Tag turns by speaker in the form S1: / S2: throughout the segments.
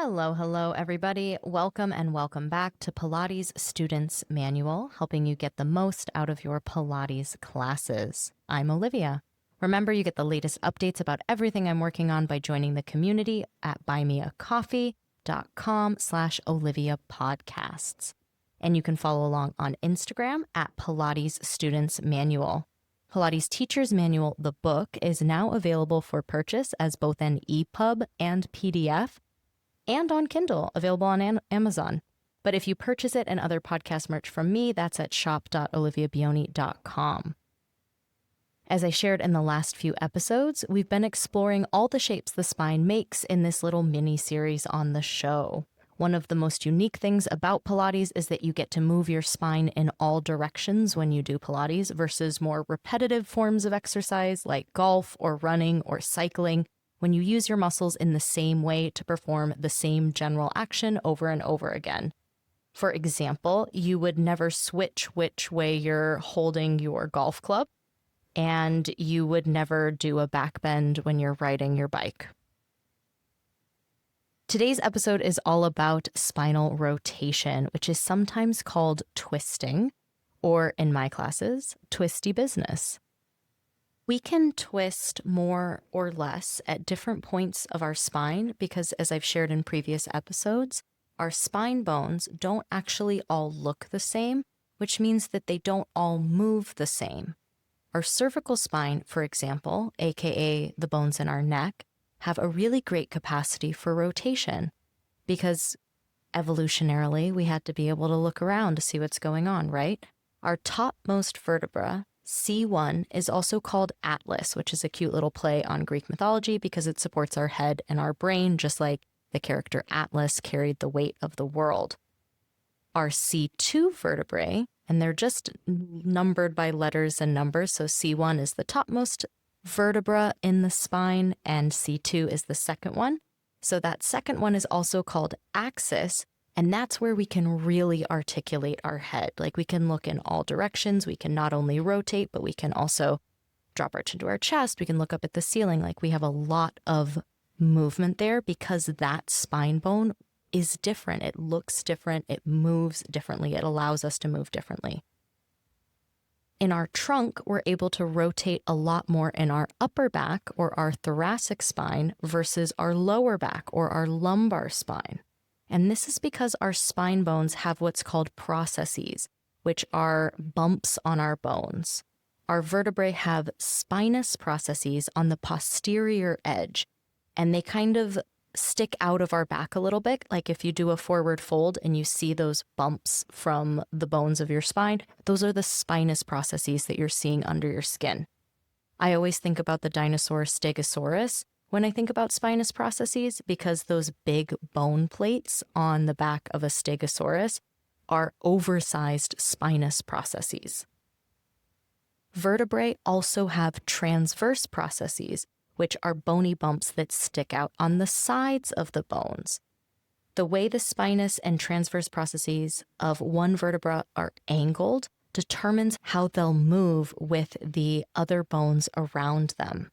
S1: Hello, everybody. Welcome and welcome back to Pilates Students Manual, helping you get the most out of your Pilates classes. I'm Olivia. Remember, you get the latest updates about everything I'm working on by joining the community at buymeacoffee.com/Olivia Podcasts. And you can follow along on Instagram at Pilates Students Manual. Pilates Teacher's Manual, the book, is now available for purchase as both an EPUB and PDF, and on Kindle, available on Amazon. But if you purchase it and other podcast merch from me, that's at shop.oliviabioni.com. As I shared in the last few episodes, we've been exploring all the shapes the spine makes in this little mini-series on the show. One of the most unique things about Pilates is that you get to move your spine in all directions when you do Pilates versus more repetitive forms of exercise like golf or running or cycling, when you use your muscles in the same way to perform the same general action over and over again. For example, you would never switch which way you're holding your golf club, and you would never do a back bend when you're riding your bike. Today's episode is all about spinal rotation, which is sometimes called twisting, or in my classes, twisty business. We can twist more or less at different points of our spine because, as I've shared in previous episodes, our spine bones don't actually all look the same, which means that they don't all move the same. Our cervical spine, for example, aka the bones in our neck, have a really great capacity for rotation because evolutionarily we had to be able to look around to see what's going on, right? Our topmost vertebra, C1, is also called Atlas, which is a cute little play on Greek mythology because it supports our head and our brain, just like the character Atlas carried the weight of the world. Our C2 vertebrae, and they're just numbered by letters and numbers, so C1 is the topmost vertebra in the spine, and C2 is the second one. So that second one is also called axis, and that's where we can really articulate our head. Like, we can look in all directions. We can not only rotate, but we can also drop our chin to our chest. We can look up at the ceiling. Like, we have a lot of movement there because that spine bone is different. It looks different. It moves differently. It allows us to move differently. In our trunk, we're able to rotate a lot more in our upper back or our thoracic spine versus our lower back or our lumbar spine. And this is because our spine bones have what's called processes, which are bumps on our bones. Our vertebrae have spinous processes on the posterior edge, and they kind of stick out of our back a little bit. Like if you do a forward fold and you see those bumps from the bones of your spine, those are the spinous processes that you're seeing under your skin. I always think about the dinosaur Stegosaurus when I think about spinous processes because those big bone plates on the back of a Stegosaurus are oversized spinous processes. Vertebrae also have transverse processes, which are bony bumps that stick out on the sides of the bones. The way the spinous and transverse processes of one vertebra are angled determines how they'll move with the other bones around them.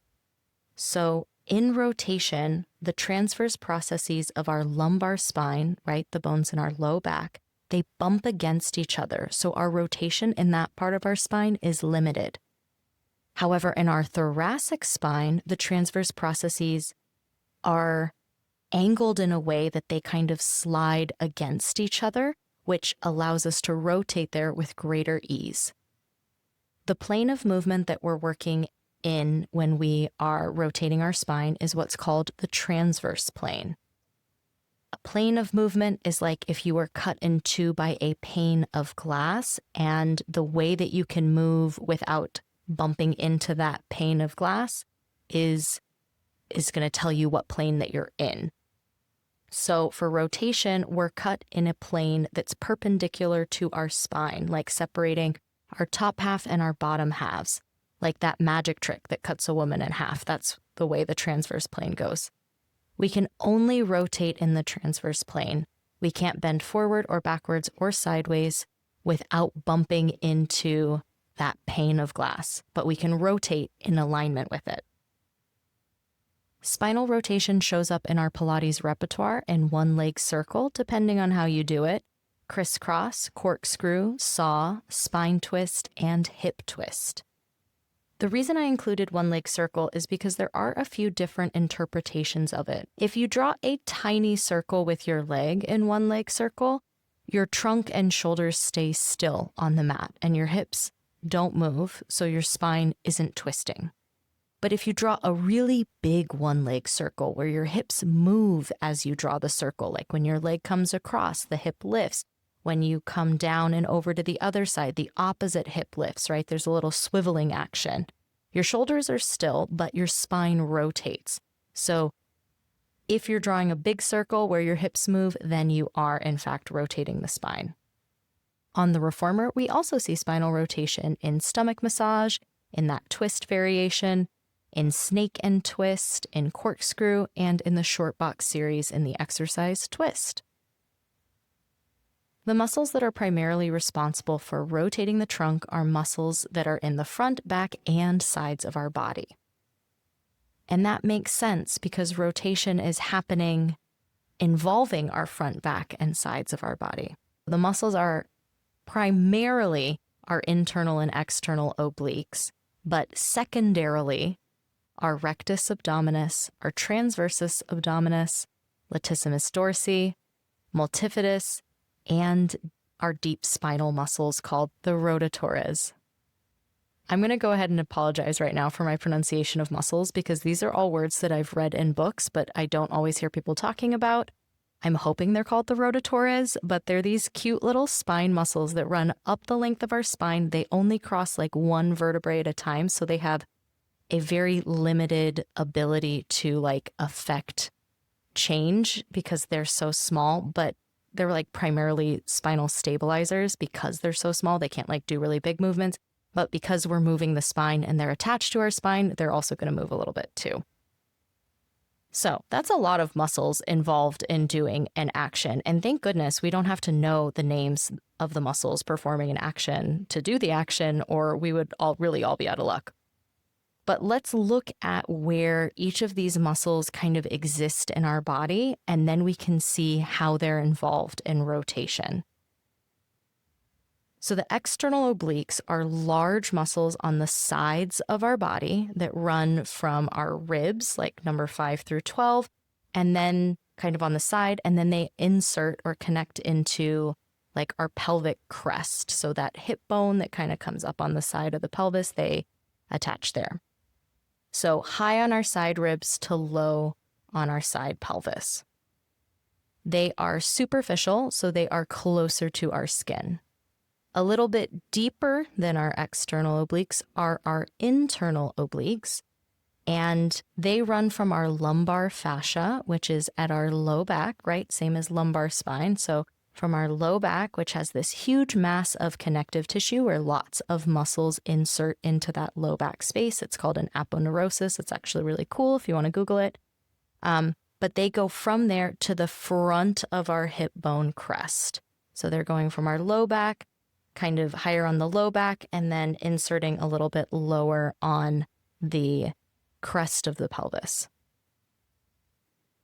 S1: So in rotation, the transverse processes of our lumbar spine, right, the bones in our low back, they bump against each other. So our rotation in that part of our spine is limited. However, in our thoracic spine, the transverse processes are angled in a way that they kind of slide against each other, which allows us to rotate there with greater ease. The plane of movement that we're working in when we are rotating our spine is what's called the transverse plane. A plane of movement is like if you were cut in two by a pane of glass, and the way that you can move without bumping into that pane of glass is going to tell you what plane that you're in. So for rotation, we're cut in a plane that's perpendicular to our spine, like separating our top half and our bottom halves, like that magic trick that cuts a woman in half. That's the way the transverse plane goes. We can only rotate in the transverse plane. We can't bend forward or backwards or sideways without bumping into that pane of glass, but we can rotate in alignment with it. Spinal rotation shows up in our Pilates repertoire in one leg circle, depending on how you do it: crisscross, corkscrew, saw, spine twist, and hip twist. The reason I included one leg circle is because there are a few different interpretations of it. If you draw a tiny circle with your leg in one leg circle, your trunk and shoulders stay still on the mat and your hips don't move, so your spine isn't twisting. But if you draw a really big one leg circle where your hips move as you draw the circle, like when your leg comes across, the hip lifts. When you come down and over to the other side, the opposite hip lifts, right? There's a little swiveling action. Your shoulders are still, but your spine rotates. So if you're drawing a big circle where your hips move, then you are in fact rotating the spine. On the reformer, we also see spinal rotation in stomach massage, in that twist variation, in snake and twist, in corkscrew, and in the short box series in the exercise twist. The muscles that are primarily responsible for rotating the trunk are muscles that are in the front, back, and sides of our body. And that makes sense because rotation is happening involving our front, back, and sides of our body. The muscles are primarily our internal and external obliques, but secondarily our rectus abdominis, our transversus abdominis, latissimus dorsi, multifidus, and our deep spinal muscles called the rotatories. I'm going to go ahead and apologize right now for my pronunciation of muscles because these are all words that I've read in books, but I don't always hear people talking about. I'm hoping they're called the rotatories, but they're these cute little spine muscles that run up the length of our spine. They only cross like one vertebrae at a time, so they have a very limited ability to like affect change because they're so small, but they're like primarily spinal stabilizers because they're so small. They can't like do really big movements, but because we're moving the spine and they're attached to our spine, they're also going to move a little bit too. So that's a lot of muscles involved in doing an action. And thank goodness we don't have to know the names of the muscles performing an action to do the action, or we would all be out of luck. But let's look at where each of these muscles kind of exist in our body, and then we can see how they're involved in rotation. So the external obliques are large muscles on the sides of our body that run from our ribs, like number 5 through 12, and then kind of on the side, and then they insert or connect into like our pelvic crest. So that hip bone that kind of comes up on the side of the pelvis, they attach there. So high on our side ribs to low on our side pelvis. They are superficial, so they are closer to our skin. A little bit deeper than our external obliques are our internal obliques, and they run from our lumbar fascia, which is at our low back, right? Same as lumbar spine. So from our low back, which has this huge mass of connective tissue where lots of muscles insert into that low back space. It's called an aponeurosis. It's actually really cool if you want to Google it. But they go from there to the front of our hip bone crest. So they're going from our low back, kind of higher on the low back, and then inserting a little bit lower on the crest of the pelvis.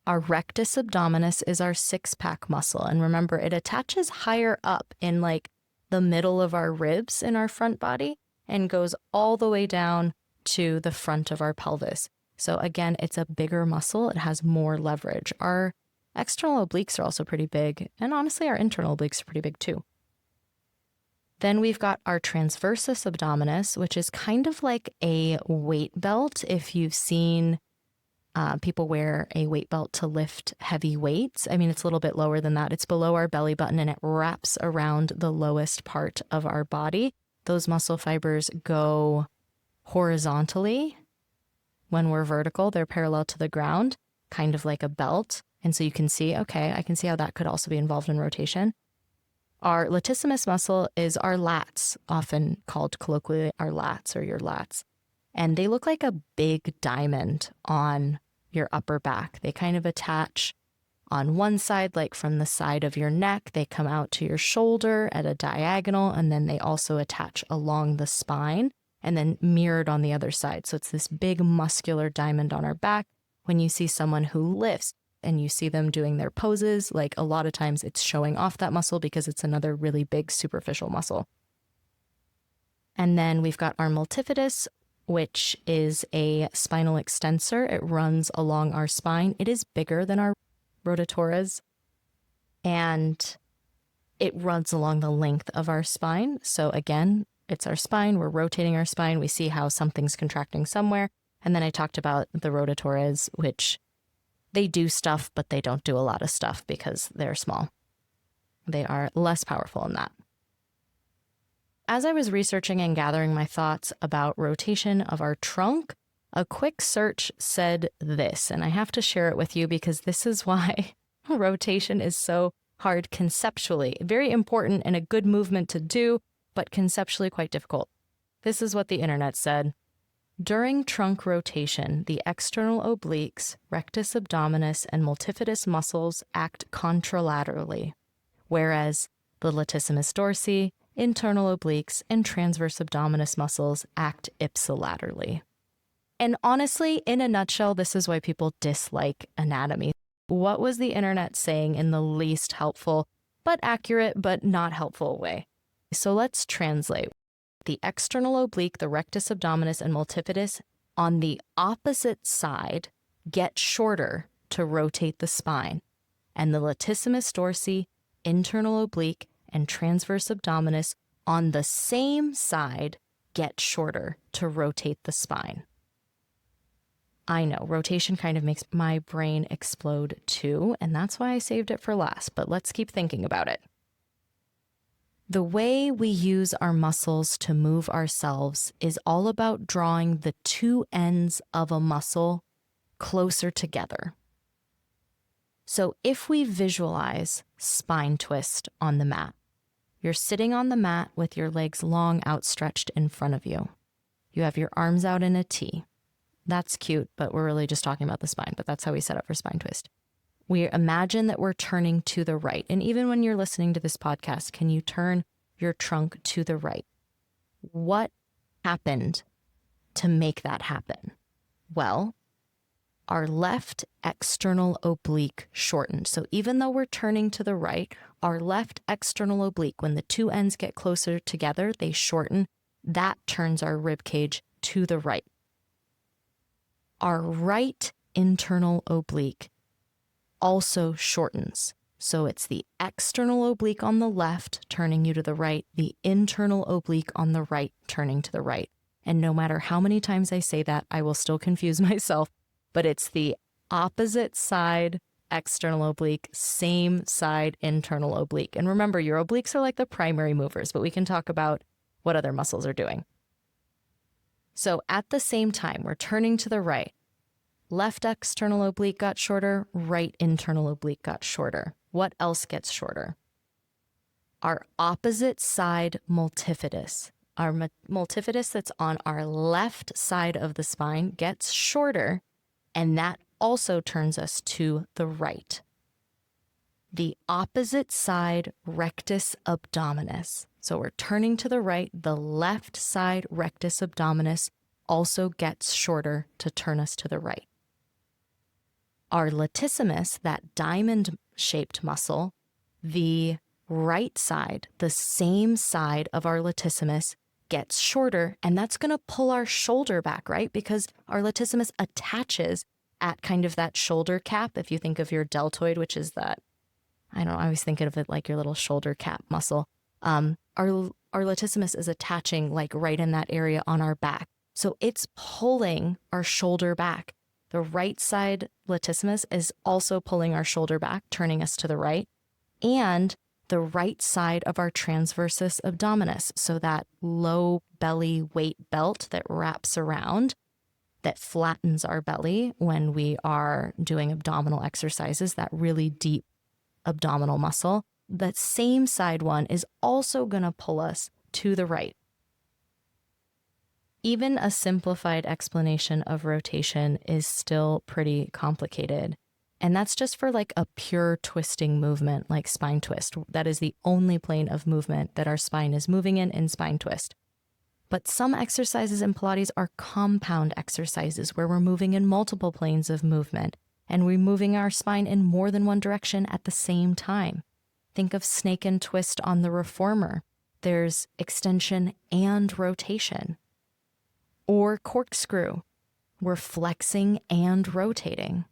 S1: Our rectus abdominis is our six-pack muscle. And remember, it attaches higher up in like the middle of our ribs in our front body and goes all the way down to the front of our pelvis. So again, it's a bigger muscle. It has more leverage. Our external obliques are also pretty big. And honestly, our internal obliques are pretty big too. Then we've got our transversus abdominis, which is kind of like a weight belt. If you've seen people wear a weight belt to lift heavy weights. I mean, it's a little bit lower than that. It's below our belly button and it wraps around the lowest part of our body. Those muscle fibers go horizontally. When we're vertical, they're parallel to the ground, kind of like a belt. And so you can see, okay, I can see how that could also be involved in rotation. Our latissimus muscle is our lats, often called colloquially our lats or your lats. And they look like a big diamond on your upper back. They kind of attach on one side, like from the side of your neck. They come out to your shoulder at a diagonal, and then they also attach along the spine and then mirrored on the other side. So it's this big muscular diamond on our back when you see someone who lifts and you see them doing their poses, like a lot of times it's showing off that muscle because it's another really big superficial muscle. And then we've got our multifidus, which is a spinal extensor. It runs along our spine. It is bigger than our rotatoras, and it runs along the length of our spine. So again, it's our spine. We're rotating our spine. We see how something's contracting somewhere. And then I talked about the rotatoras, which they do stuff, but they don't do a lot of stuff because they're small. They are less powerful in that. As I was researching and gathering my thoughts about rotation of our trunk, a quick search said this, and I have to share it with you because this is why rotation is so hard conceptually. Very important and a good movement to do, but conceptually quite difficult. This is what the internet said. During trunk rotation, the external obliques, rectus abdominis, and multifidus muscles act contralaterally, whereas the latissimus dorsi, internal obliques, and transverse abdominis muscles act ipsilaterally. And honestly, in a nutshell, this is why people dislike anatomy. What was the internet saying in the least helpful, but accurate, but not helpful way? So let's translate. The external oblique, the rectus abdominis, and multifidus on the opposite side get shorter to rotate the spine, and the latissimus dorsi, internal oblique, and transverse abdominis on the same side get shorter to rotate the spine. I know, rotation kind of makes my brain explode too, and that's why I saved it for last, but let's keep thinking about it. The way we use our muscles to move ourselves is all about drawing the two ends of a muscle closer together. So if we visualize spine twist on the mat, you're sitting on the mat with your legs long outstretched in front of you. You have your arms out in a T. That's cute, but we're really just talking about the spine, but that's how we set up for spine twist. We imagine that we're turning to the right. And even when you're listening to this podcast, can you turn your trunk to the right? What happened to make that happen? Well, our left external oblique shortened. So even though we're turning to the right, our left external oblique, when the two ends get closer together, they shorten. That turns our rib cage to the right. Our right internal oblique also shortens. So it's the external oblique on the left turning you to the right, the internal oblique on the right turning to the right. And no matter how many times I say that, I will still confuse myself, but it's the opposite side external oblique, same side internal oblique. And remember, your obliques are like the primary movers, but we can talk about what other muscles are doing. So at the same time, we're turning to the right. Left external oblique got shorter, right internal oblique got shorter. What else gets shorter? Our opposite side multifidus. Our multifidus that's on our left side of the spine gets shorter, and that also turns us to the right. The opposite side rectus abdominis. So we're turning to the right. The left side rectus abdominis also gets shorter to turn us to the right. Our latissimus, that diamond-shaped muscle, the right side, the same side of our latissimus, gets shorter, and that's going to pull our shoulder back, right? Because our latissimus attaches at kind of that shoulder cap. If you think of your deltoid, which is that, I always think of it like your little shoulder cap muscle. Our latissimus is attaching like right in that area on our back. So it's pulling our shoulder back. The right side latissimus is also pulling our shoulder back, turning us to the right, and the right side of our transversus abdominis, so that low belly weight belt that wraps around, that flattens our belly when we are doing abdominal exercises, that really deep abdominal muscle. That same side one is also going to pull us to the right. Even a simplified explanation of rotation is still pretty complicated. And that's just for like a pure twisting movement, like spine twist. That is the only plane of movement that our spine is moving in spine twist. But some exercises in Pilates are compound exercises where we're moving in multiple planes of movement and we're moving our spine in more than one direction at the same time. Think of snake and twist on the reformer. There's extension and rotation. Or corkscrew, we're flexing and rotating.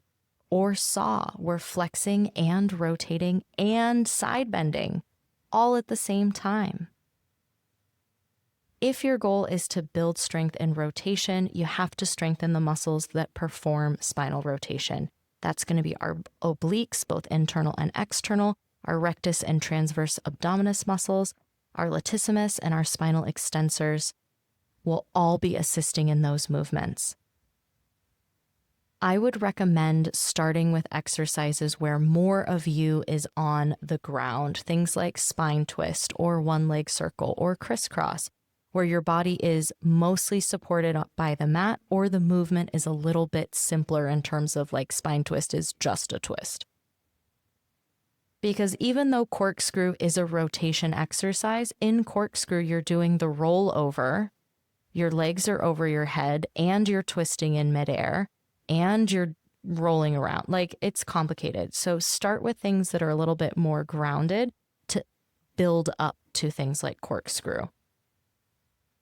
S1: Or saw, we're flexing and rotating and side bending, all at the same time. If your goal is to build strength in rotation, you have to strengthen the muscles that perform spinal rotation. That's going to be our obliques, both internal and external, our rectus and transverse abdominis muscles, our latissimus and our spinal extensors will all be assisting in those movements. I would recommend starting with exercises where more of you is on the ground, things like spine twist or one leg circle or crisscross, where your body is mostly supported by the mat or the movement is a little bit simpler in terms of like spine twist is just a twist. Because even though corkscrew is a rotation exercise, in corkscrew you're doing the rollover, your legs are over your head and you're twisting in midair and you're rolling around. Like, it's complicated. So start with things that are a little bit more grounded to build up to things like corkscrew.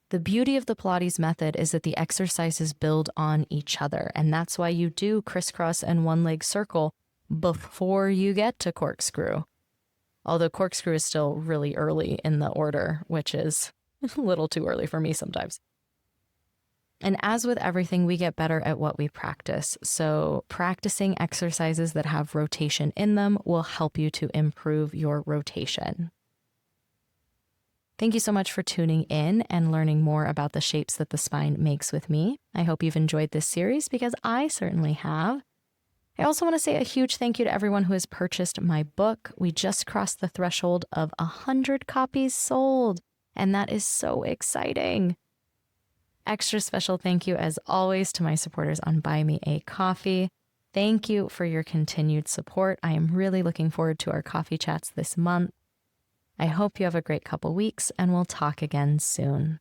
S1: The beauty of the Pilates method is that the exercises build on each other, and that's why you do crisscross and one leg circle before you get to corkscrew. Although corkscrew is still really early in the order, which is a little too early for me sometimes. And as with everything, we get better at what we practice. So practicing exercises that have rotation in them will help you to improve your rotation. Thank you so much for tuning in and learning more about the shapes that the spine makes with me. I hope you've enjoyed this series because I certainly have. I also want to say a huge thank you to everyone who has purchased my book. We just crossed the threshold of 100 copies sold, and that is so exciting. Extra special thank you, as always, to my supporters on Buy Me a Coffee. Thank you for your continued support. I am really looking forward to our coffee chats this month. I hope you have a great couple weeks, and we'll talk again soon.